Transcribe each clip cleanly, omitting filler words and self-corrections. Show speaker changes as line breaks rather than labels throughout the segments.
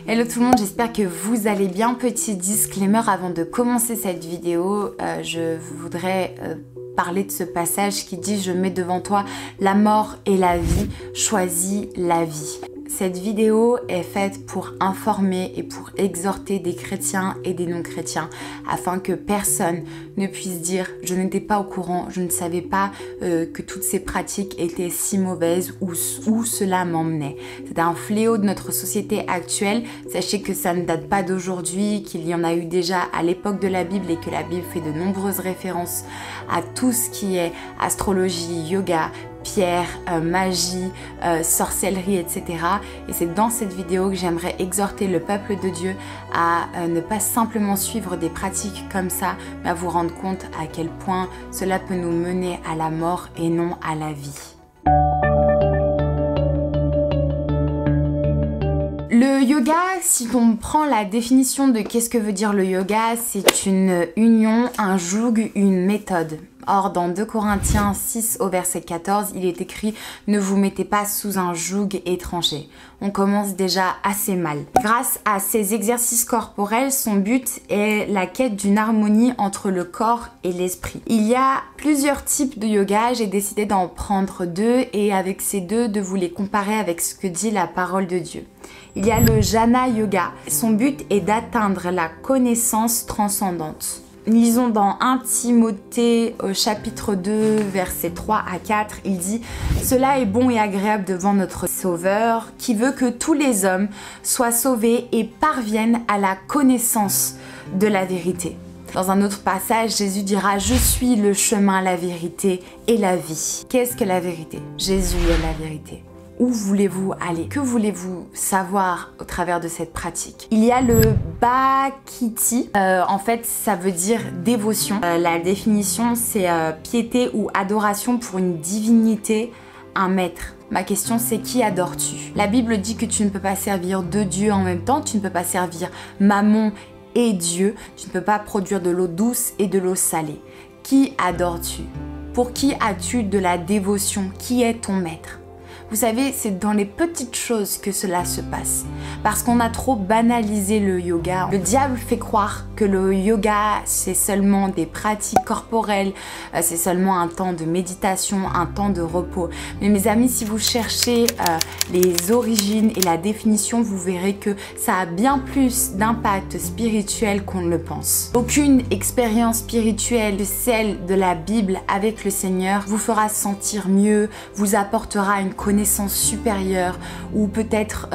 Hello tout le monde, j'espère que vous allez bien. Petit disclaimer avant de commencer cette vidéo, je voudrais parler de ce passage qui dit « Je mets devant toi la mort et la vie, choisis la vie ». Cette vidéo est faite pour informer et pour exhorter des chrétiens et des non-chrétiens afin que personne ne puisse dire « je n'étais pas au courant, je ne savais pas que toutes ces pratiques étaient si mauvaises ou où cela m'emmenait ». C'est un fléau de notre société actuelle. Sachez que ça ne date pas d'aujourd'hui, qu'il y en a eu déjà à l'époque de la Bible et que la Bible fait de nombreuses références à tout ce qui est astrologie, yoga, pierre, magie, sorcellerie, etc. Et c'est dans cette vidéo que j'aimerais exhorter le peuple de Dieu à ne pas simplement suivre des pratiques comme ça, mais à vous rendre compte à quel point cela peut nous mener à la mort et non à la vie. Le yoga, si on prend la définition de qu'est-ce que veut dire le yoga, c'est une union, un joug, une méthode. Or, dans 2 Corinthiens 6 au verset 14, il est écrit « Ne vous mettez pas sous un joug étranger ». On commence déjà assez mal. Grâce à ces exercices corporels, son but est la quête d'une harmonie entre le corps et l'esprit. Il y a plusieurs types de yoga, j'ai décidé d'en prendre 2 et avec ces 2, de vous les comparer avec ce que dit la parole de Dieu. Il y a le Jnana Yoga. Son but est d'atteindre la connaissance transcendante. Lisons dans 1 Timothée chapitre 2 versets 3 à 4, il dit « Cela est bon et agréable devant notre Sauveur, qui veut que tous les hommes soient sauvés et parviennent à la connaissance de la vérité. » Dans un autre passage, Jésus dira « Je suis le chemin, la vérité et la vie. » Qu'est-ce que la vérité? Jésus est la vérité. Où voulez-vous aller? Que voulez-vous savoir au travers de cette pratique? Il y a le Bhakti. En fait, ça veut dire dévotion. La définition, c'est piété ou adoration pour une divinité, un maître. Ma question, c'est qui adores-tu? La Bible dit que tu ne peux pas servir 2 dieux en même temps. Tu ne peux pas servir Mammon et Dieu. Tu ne peux pas produire de l'eau douce et de l'eau salée. Qui adores-tu? Pour qui as-tu de la dévotion? Qui est ton maître? Vous savez, c'est dans les petites choses que cela se passe. Parce qu'on a trop banalisé le yoga. Le diable fait croire que le yoga, c'est seulement des pratiques corporelles, c'est seulement un temps de méditation, un temps de repos. Mais mes amis, si vous cherchez les origines et la définition, vous verrez que ça a bien plus d'impact spirituel qu'on ne le pense. Aucune expérience spirituelle que celle de la Bible avec le Seigneur vous fera sentir mieux, vous apportera une connaissance supérieure ou peut-être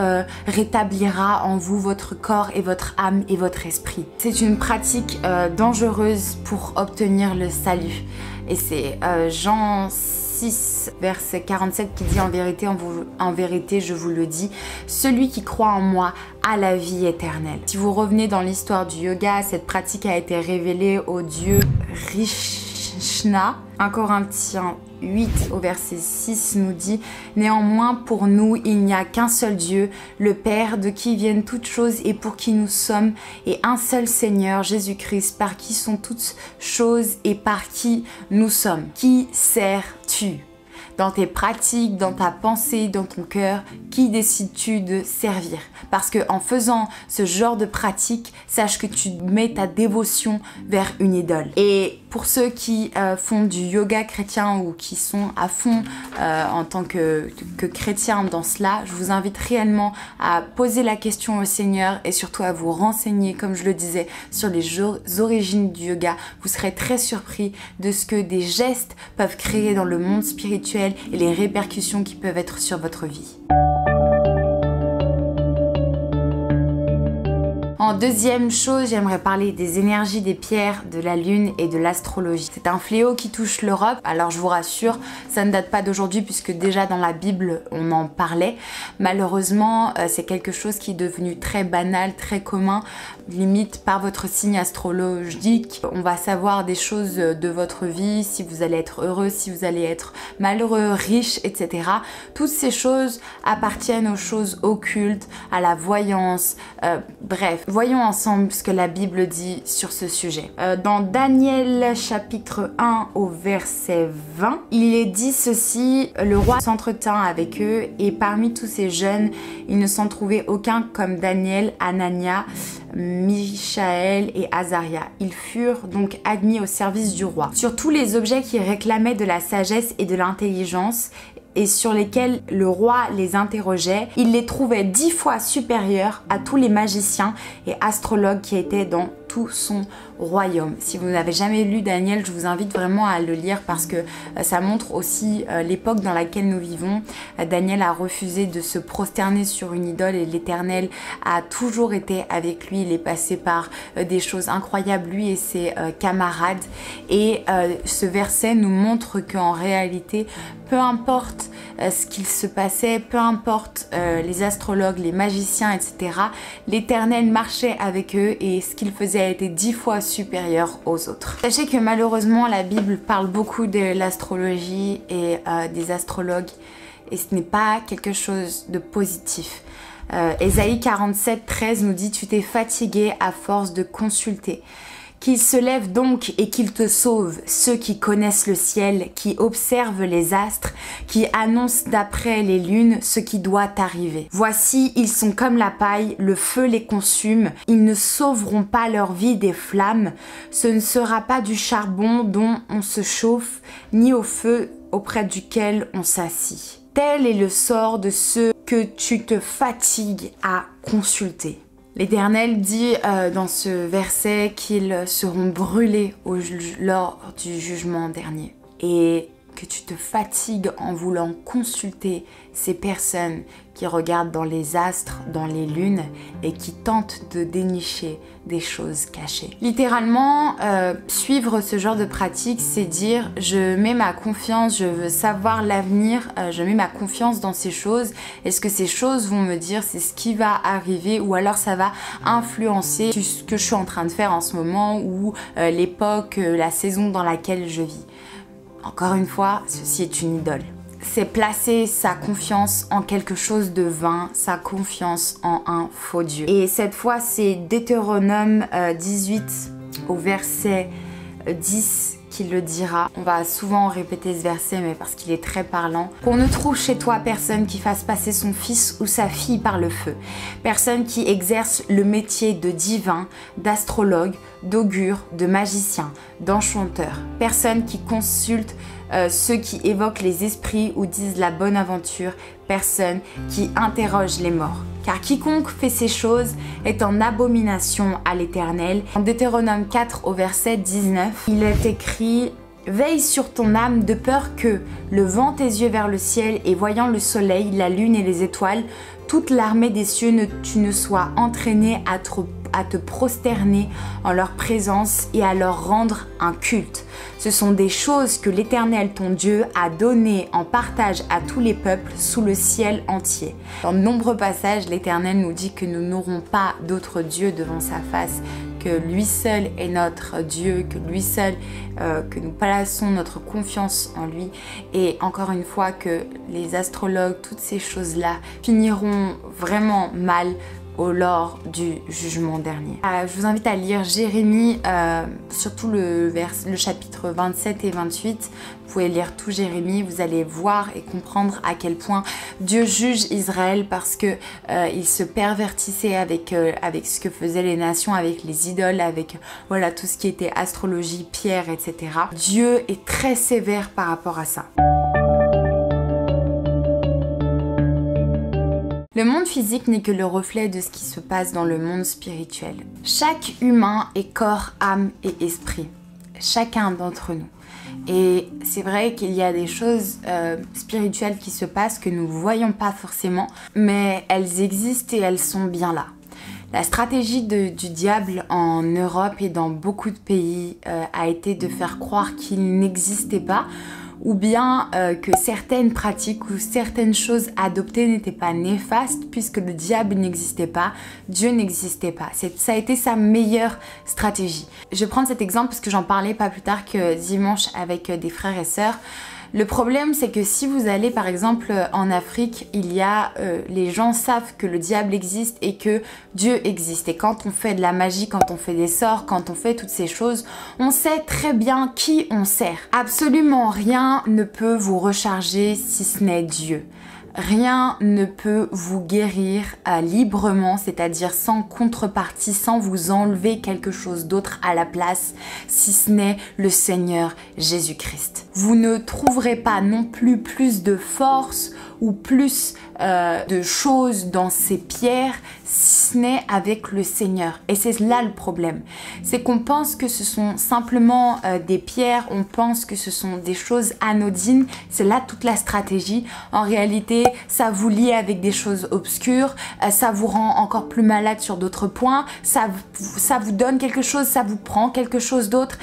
rétablira en vous votre corps et votre âme et votre esprit. C'est une pratique dangereuse pour obtenir le salut. Et c'est Jean 6 verset 47 qui dit en vérité je vous le dis, celui qui croit en moi a la vie éternelle. Si vous revenez dans l'histoire du yoga, cette pratique a été révélée au dieu Krishna. 1 Corinthiens 8 au verset 6 nous dit « Néanmoins pour nous il n'y a qu'un seul Dieu, le Père, de qui viennent toutes choses et pour qui nous sommes, et un seul Seigneur, Jésus-Christ, par qui sont toutes choses et par qui nous sommes. Qui sers-tu ? Dans tes pratiques, dans ta pensée, dans ton cœur, qui décides-tu de servir? Parce que en faisant ce genre de pratique, sache que tu mets ta dévotion vers une idole. Et pour ceux qui font du yoga chrétien ou qui sont à fond en tant que chrétiens dans cela, je vous invite réellement à poser la question au Seigneur et surtout à vous renseigner, comme je le disais, sur les origines du yoga. Vous serez très surpris de ce que des gestes peuvent créer dans le monde spirituel et les répercussions qui peuvent être sur votre vie. En deuxième chose, j'aimerais parler des énergies des pierres, de la lune et de l'astrologie. C'est un fléau qui touche l'Europe. Alors je vous rassure, ça ne date pas d'aujourd'hui puisque déjà dans la Bible, on en parlait. Malheureusement, c'est quelque chose qui est devenu très banal, très commun. Limite par votre signe astrologique, on va savoir des choses de votre vie, si vous allez être heureux, si vous allez être malheureux, riche, etc. Toutes ces choses appartiennent aux choses occultes, à la voyance, bref. Voyons ensemble ce que la Bible dit sur ce sujet. Dans Daniel chapitre 1 au verset 20, il est dit ceci: le roi s'entretint avec eux et parmi tous ces jeunes, il ne s'en trouvait aucun comme Daniel, Anania, Michaël et Azaria. Ils furent donc admis au service du roi. Sur tous les objets qui réclamaient de la sagesse et de l'intelligence et sur lesquels le roi les interrogeait, il les trouvait 10 fois supérieurs à tous les magiciens et astrologues qui étaient dans tout son royaume. Si vous n'avez jamais lu Daniel, je vous invite vraiment à le lire parce que ça montre aussi l'époque dans laquelle nous vivons. Daniel a refusé de se prosterner sur une idole et l'Éternel a toujours été avec lui. Il est passé par des choses incroyables, lui et ses camarades. Et ce verset nous montre qu'en réalité, peu importe ce qu'il se passait, peu importe les astrologues, les magiciens, etc., l'Éternel marchait avec eux et ce qu'il faisait a été 10 fois supérieur aux autres. Sachez que malheureusement la Bible parle beaucoup de l'astrologie et des astrologues et ce n'est pas quelque chose de positif. Ésaïe 47, 13 nous dit: tu t'es fatigué à force de consulter. Qu'il se lève donc et qu'il te sauve, ceux qui connaissent le ciel, qui observent les astres, qui annoncent d'après les lunes ce qui doit arriver. Voici, ils sont comme la paille, le feu les consume, ils ne sauveront pas leur vie des flammes, ce ne sera pas du charbon dont on se chauffe, ni au feu auprès duquel on s'assit. Tel est le sort de ceux que tu te fatigues à consulter. L'Éternel dit dans ce verset qu'ils seront brûlés lors du jugement dernier et que tu te fatigues en voulant consulter ces personnes qui regardent dans les astres, dans les lunes et qui tentent de dénicher des choses cachées. Littéralement, suivre ce genre de pratique, c'est dire je mets ma confiance, je veux savoir l'avenir, je mets ma confiance dans ces choses. Est-ce que ces choses vont me dire c'est ce qui va arriver ou alors ça va influencer ce que je suis en train de faire en ce moment ou l'époque, la saison dans laquelle je vis. Encore une fois, ceci est une idole. C'est placer sa confiance en quelque chose de vain, sa confiance en un faux Dieu. Et cette fois, c'est Deutéronome 18 au verset 10 qui le dira. On va souvent répéter ce verset, mais parce qu'il est très parlant. Qu'on ne trouve chez toi personne qui fasse passer son fils ou sa fille par le feu. Personne qui exerce le métier de divin, d'astrologue, d'augure, de magicien, d'enchanteur. Personne qui consulte ceux qui évoquent les esprits ou disent la bonne aventure. Personne qui interroge les morts. Car quiconque fait ces choses est en abomination à l'Éternel. En Deutéronome 4 au verset 19, il est écrit: veille sur ton âme de peur que, levant tes yeux vers le ciel et voyant le soleil, la lune et les étoiles, toute l'armée des cieux, tu ne sois entraîné à te prosterner en leur présence et à leur rendre un culte. Ce sont des choses que l'Éternel ton Dieu a données en partage à tous les peuples sous le ciel entier. Dans de nombreux passages, l'Éternel nous dit que nous n'aurons pas d'autre Dieu devant sa face, que lui seul est notre Dieu, que lui seul, que nous plaçons notre confiance en lui. Et encore une fois, que les astrologues, toutes ces choses-là finiront vraiment mal lors du jugement dernier. Je vous invite à lire Jérémie, surtout le chapitre 27 et 28. Vous pouvez lire tout Jérémie, vous allez voir et comprendre à quel point Dieu juge Israël parce que il se pervertissait avec ce que faisaient les nations, avec les idoles, avec voilà tout ce qui était astrologie, pierre, etc. Dieu est très sévère par rapport à ça. Le monde physique n'est que le reflet de ce qui se passe dans le monde spirituel. Chaque humain est corps, âme et esprit. Chacun d'entre nous. Et c'est vrai qu'il y a des choses spirituelles qui se passent que nous ne voyons pas forcément, mais elles existent et elles sont bien là. La stratégie du diable en Europe et dans beaucoup de pays a été de faire croire qu'il n'existait pas, ou bien que certaines pratiques ou certaines choses adoptées n'étaient pas néfastes puisque le diable n'existait pas, Dieu n'existait pas. Ça a été sa meilleure stratégie. Je vais prendre cet exemple parce que j'en parlais pas plus tard que dimanche avec des frères et sœurs. Le problème, c'est que si vous allez par exemple en Afrique, les gens savent que le diable existe et que Dieu existe. Et quand on fait de la magie, quand on fait des sorts, quand on fait toutes ces choses, on sait très bien qui on sert. Absolument rien ne peut vous recharger si ce n'est Dieu. Rien ne peut vous guérir librement, c'est-à-dire sans contrepartie, sans vous enlever quelque chose d'autre à la place, si ce n'est le Seigneur Jésus-Christ. Vous ne trouverez pas non plus de force ou plus de choses dans ces pierres, si ce n'est avec le Seigneur. Et c'est là le problème. C'est qu'on pense que ce sont simplement des pierres, on pense que ce sont des choses anodines. C'est là toute la stratégie. En réalité, ça vous lie avec des choses obscures, ça vous rend encore plus malade sur d'autres points, ça vous donne quelque chose, ça vous prend quelque chose d'autre.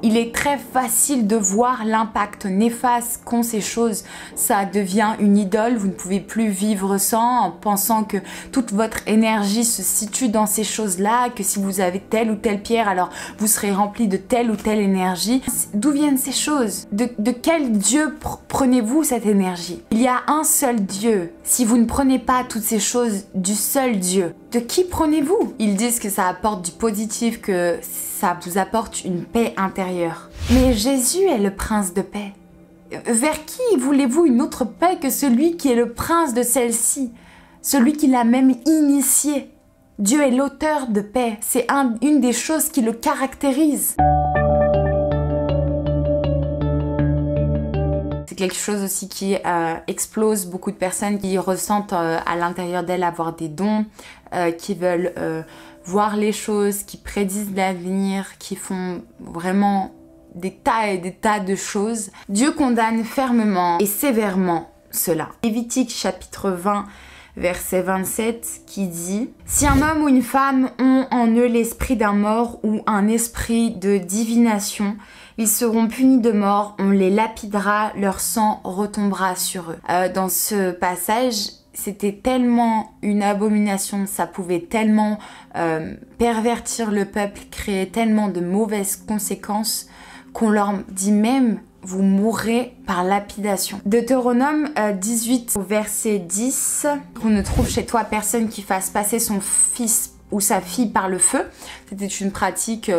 Il est très facile de voir l'impact néfaste qu'ont ces choses. Ça devient une idole, vous ne pouvez plus vivre sans, en pensant que toute votre énergie se situe dans ces choses-là, que si vous avez telle ou telle pierre, alors vous serez rempli de telle ou telle énergie. D'où viennent ces choses? De quel Dieu prenez-vous cette énergie? Il y a un seul Dieu. Si vous ne prenez pas toutes ces choses du seul Dieu, de qui prenez-vous? Ils disent que ça apporte du positif, que ça vous apporte une paix intérieure. Mais Jésus est le prince de paix. Vers qui voulez-vous une autre paix que celui qui est le prince de celle-ci? Celui qui l'a même initié. Dieu est l'auteur de paix. C'est une des choses qui le caractérise. C'est quelque chose aussi qui explose beaucoup de personnes qui ressentent à l'intérieur d'elles avoir des dons, qui veulent voir les choses, qui prédisent l'avenir, qui font vraiment des tas et des tas de choses. Dieu condamne fermement et sévèrement cela. Lévitique chapitre 20, verset 27 qui dit « Si un homme ou une femme ont en eux l'esprit d'un mort ou un esprit de divination, ils seront punis de mort, on les lapidera, leur sang retombera sur eux. » Dans ce passage, c'était tellement une abomination, ça pouvait tellement pervertir le peuple, créer tellement de mauvaises conséquences qu'on leur dit même « vous mourrez par lapidation ». Deutéronome 18 au verset 10, on ne trouve chez toi personne qui fasse passer son fils ou sa fille par le feu. C'était une pratique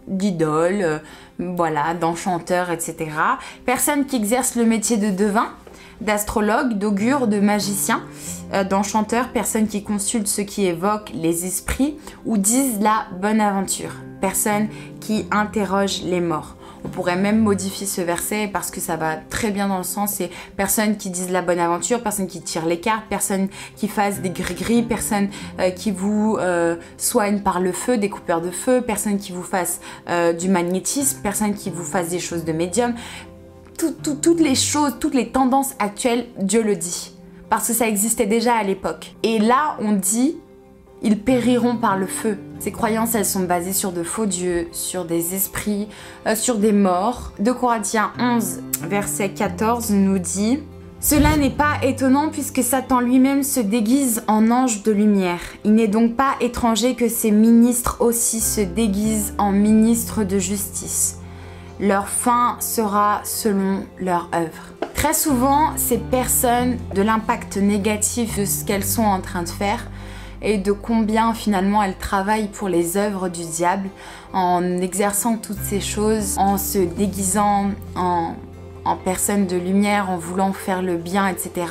d'idole, voilà, d'enchanteur, etc. Personne qui exerce le métier de devin, d'astrologue, d'augure, de magicien, d'enchanteur, personne qui consulte ceux qui évoquent les esprits ou disent la bonne aventure, personne qui interroge les morts. On pourrait même modifier ce verset parce que ça va très bien dans le sens, c'est personne qui disent la bonne aventure, personne qui tire les cartes, personne qui fasse des gris-gris, personne qui vous soigne par le feu, des coupeurs de feu, personne qui vous fasse du magnétisme, personne qui vous fasse des choses de médium. Toutes les choses, toutes les tendances actuelles, Dieu le dit. Parce que ça existait déjà à l'époque. Et là, on dit, ils périront par le feu. Ces croyances, elles sont basées sur de faux dieux, sur des esprits, sur des morts. 2 Corinthiens 11, verset 14 nous dit « Cela n'est pas étonnant puisque Satan lui-même se déguise en ange de lumière. Il n'est donc pas étranger que ses ministres aussi se déguisent en ministres de justice. Leur fin sera selon leur œuvre. » Très souvent, ces personnes, de l'impact négatif de ce qu'elles sont en train de faire et de combien finalement elles travaillent pour les œuvres du diable en exerçant toutes ces choses, en se déguisant en personnes de lumière, en voulant faire le bien, etc.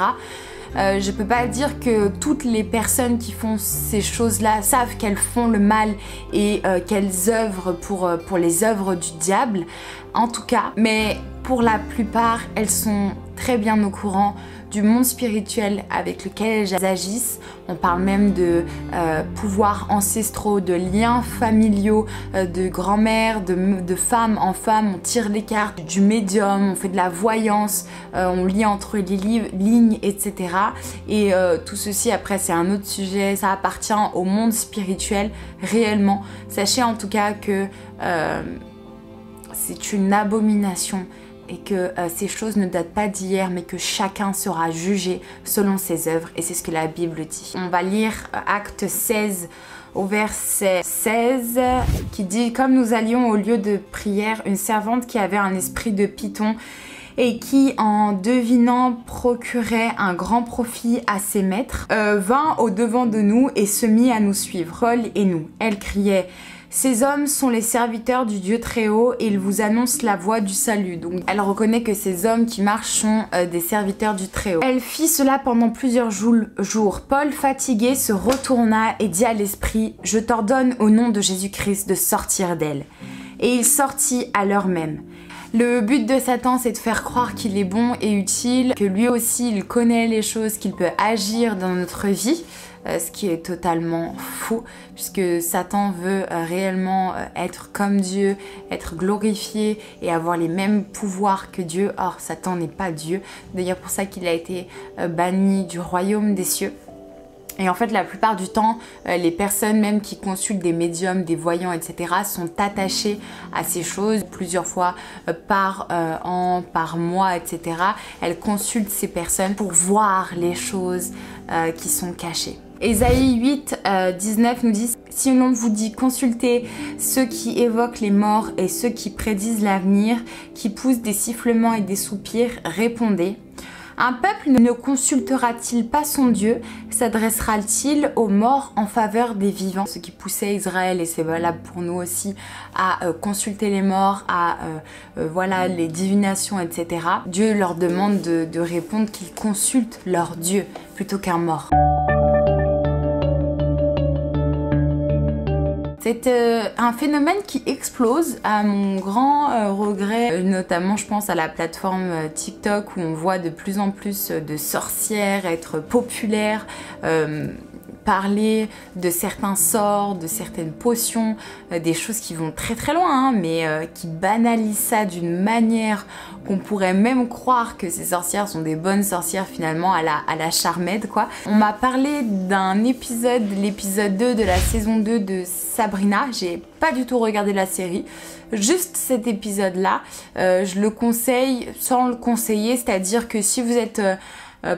Je peux pas dire que toutes les personnes qui font ces choses-là savent qu'elles font le mal et qu'elles œuvrent pour les œuvres du diable, en tout cas. Mais pour la plupart, elles sont très bien au courant du monde spirituel avec lequel elles agissent. On parle même de pouvoirs ancestraux, de liens familiaux, de grand-mère, de femme en femme. On tire les cartes, du médium, on fait de la voyance, on lit entre les lignes, etc. Et tout ceci, après, c'est un autre sujet. Ça appartient au monde spirituel réellement. Sachez en tout cas que c'est une abomination et que ces choses ne datent pas d'hier, mais que chacun sera jugé selon ses œuvres, et c'est ce que la Bible dit. On va lire Acte 16 au verset 16 qui dit « Comme nous allions au lieu de prière, une servante qui avait un esprit de python et qui, en devinant procurer un grand profit à ses maîtres, vint au devant de nous et se mit à nous suivre, Paul et nous. Elle criait: ces hommes sont les serviteurs du Dieu Très-Haut et ils vous annoncent la voie du salut. Donc elle reconnaît que ces hommes qui marchent sont des serviteurs du Très-Haut. Elle fit cela pendant plusieurs jours. Paul, fatigué, se retourna et dit à l'esprit: je t'ordonne au nom de Jésus-Christ de sortir d'elle. Et il sortit à l'heure même. Le but de Satan, c'est de faire croire qu'il est bon et utile, que lui aussi il connaît les choses, qu'il peut agir dans notre vie. Ce qui est totalement faux, puisque Satan veut réellement être comme Dieu, être glorifié et avoir les mêmes pouvoirs que Dieu. Or, Satan n'est pas Dieu. D'ailleurs, pour ça qu'il a été banni du royaume des cieux. Et en fait, la plupart du temps, les personnes même qui consultent des médiums, des voyants, etc. sont attachées à ces choses plusieurs fois par an, par mois, etc. Elles consultent ces personnes pour voir les choses qui sont cachées. Ésaïe 8, 19 nous dit: si l'on vous dit consultez ceux qui évoquent les morts et ceux qui prédisent l'avenir, qui poussent des sifflements et des soupirs, répondez. Un peuple ne consultera-t-il pas son Dieu? S'adressera-t-il aux morts en faveur des vivants? Ce qui poussait Israël, et c'est valable pour nous aussi, à consulter les morts, à voilà, les divinations, etc. Dieu leur demande de répondre qu'ils consultent leur Dieu plutôt qu'un mort. C'est un phénomène qui explose à mon grand regret, notamment je pense à la plateforme TikTok où on voit de plus en plus de sorcières être populaires, parler de certains sorts, de certaines potions, des choses qui vont très très loin, hein, mais qui banalisent ça d'une manière qu'on pourrait même croire que ces sorcières sont des bonnes sorcières finalement à la Charmed, quoi. On m'a parlé d'un épisode, l'épisode 2 de la saison 2 de Sabrina. J'ai pas du tout regardé la série, juste cet épisode là. Je le conseille sans le conseiller, c'est-à-dire que si vous êtes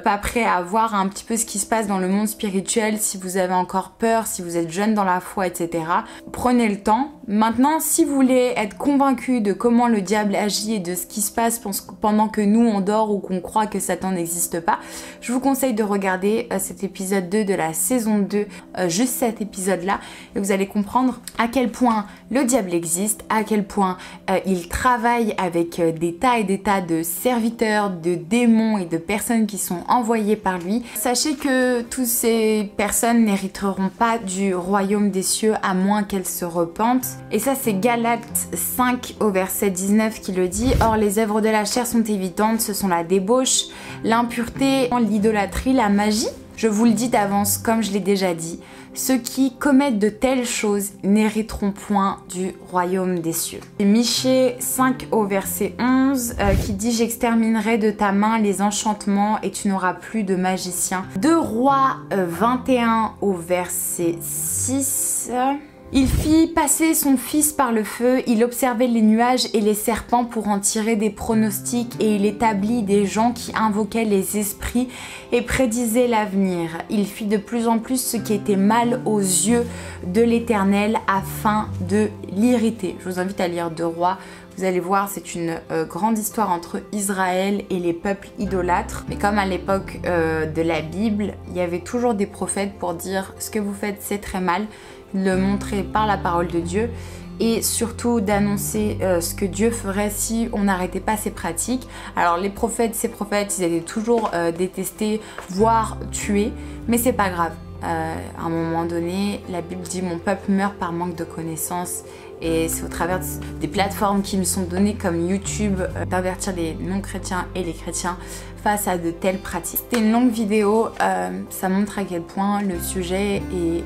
pas prêt à voir un petit peu ce qui se passe dans le monde spirituel, si vous avez encore peur, si vous êtes jeune dans la foi, etc. Prenez le temps. Maintenant, si vous voulez être convaincu de comment le diable agit et de ce qui se passe pendant que nous on dort ou qu'on croit que Satan n'existe pas, je vous conseille de regarder cet épisode 2 de la saison 2, juste cet épisode-là, et vous allez comprendre à quel point le diable existe, à quel point il travaille avec des tas et des tas de serviteurs, de démons et de personnes qui sont envoyées par lui. Sachez que toutes ces personnes n'hériteront pas du royaume des cieux à moins qu'elles se repentent. Et ça, c'est Galates 5 au verset 19 qui le dit: or les œuvres de la chair sont évidentes, ce sont la débauche, l'impureté, l'idolâtrie, la magie. Je vous le dis d'avance, comme je l'ai déjà dit, ceux qui commettent de telles choses n'hériteront point du royaume des cieux. Et Michée 5 au verset 11 qui dit: j'exterminerai de ta main les enchantements et tu n'auras plus de magicien. 2 Rois 21 au verset 6. Il fit passer son fils par le feu, il observait les nuages et les serpents pour en tirer des pronostics et il établit des gens qui invoquaient les esprits et prédisaient l'avenir. Il fit de plus en plus ce qui était mal aux yeux de l'Éternel afin de l'irriter. Je vous invite à lire 2 Rois. Vous allez voir, c'est une grande histoire entre Israël et les peuples idolâtres. Mais comme à l'époque de la Bible, il y avait toujours des prophètes pour dire ce que vous faites c'est très mal, le montrer par la parole de Dieu et surtout d'annoncer ce que Dieu ferait si on n'arrêtait pas ces pratiques. Alors les prophètes, ces prophètes, ils étaient toujours détestés, voire tués, mais c'est pas grave. À un moment donné, la Bible dit: mon peuple meurt par manque de connaissances. Et c'est au travers des plateformes qui me sont données comme YouTube d'avertir les non-chrétiens et les chrétiens face à de telles pratiques. C'était une longue vidéo, ça montre à quel point le sujet est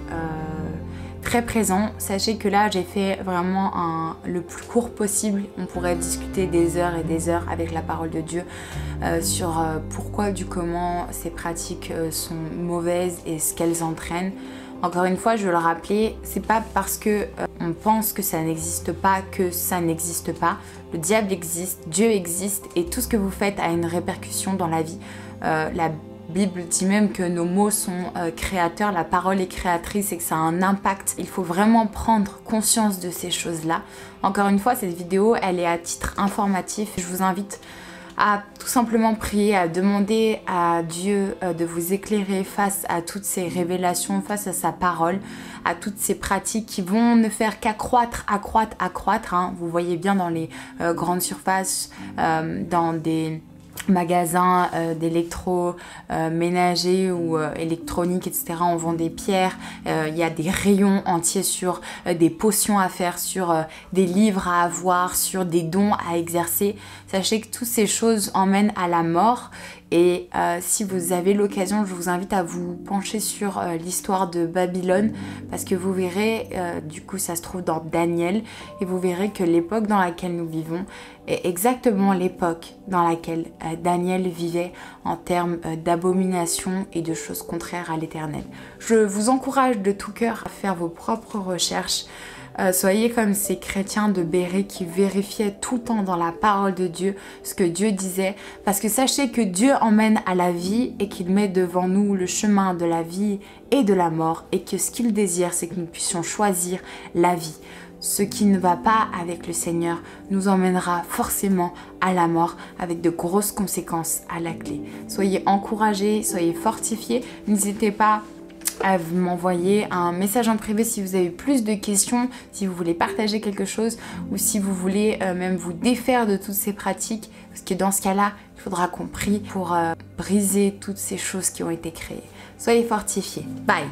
très présent. Sachez que là j'ai fait vraiment le plus court possible. On pourrait discuter des heures et des heures avec la parole de Dieu sur pourquoi, du comment ces pratiques sont mauvaises et ce qu'elles entraînent. Encore une fois, je veux le rappeler, c'est pas parce que on pense que ça n'existe pas que ça n'existe pas. Le diable existe, Dieu existe et tout ce que vous faites a une répercussion dans la vie. La Bible dit même que nos mots sont créateurs, la parole est créatrice et que ça a un impact. Il faut vraiment prendre conscience de ces choses-là. Encore une fois, cette vidéo, elle est à titre informatif. Je vous invite à tout simplement prier, à demander à Dieu de vous éclairer face à toutes ces révélations, face à sa parole, à toutes ces pratiques qui vont ne faire qu'accroître, hein. Vous voyez bien dans les grandes surfaces, dans des magasins d'électroménager ou électronique, etc. On vend des pierres, il y a des rayons entiers sur des potions à faire, sur des livres à avoir, sur des dons à exercer. Sachez que toutes ces choses emmènent à la mort. Et si vous avez l'occasion, je vous invite à vous pencher sur l'histoire de Babylone, parce que vous verrez, du coup ça se trouve dans Daniel, et vous verrez que l'époque dans laquelle nous vivons est exactement l'époque dans laquelle Daniel vivait en termes d'abomination et de choses contraires à l'Éternel. Je vous encourage de tout cœur à faire vos propres recherches. Soyez comme ces chrétiens de Béret qui vérifiaient tout le temps dans la parole de Dieu ce que Dieu disait, parce que sachez que Dieu emmène à la vie et qu'il met devant nous le chemin de la vie et de la mort, et que ce qu'il désire, c'est que nous puissions choisir la vie. Ce qui ne va pas avec le Seigneur nous emmènera forcément à la mort, avec de grosses conséquences à la clé. Soyez encouragés, soyez fortifiés, n'hésitez pas à m'envoyer un message en privé si vous avez plus de questions, si vous voulez partager quelque chose, ou si vous voulez même vous défaire de toutes ces pratiques, parce que dans ce cas-là, il faudra qu'on prie pour briser toutes ces choses qui ont été créées. Soyez fortifiés. Bye!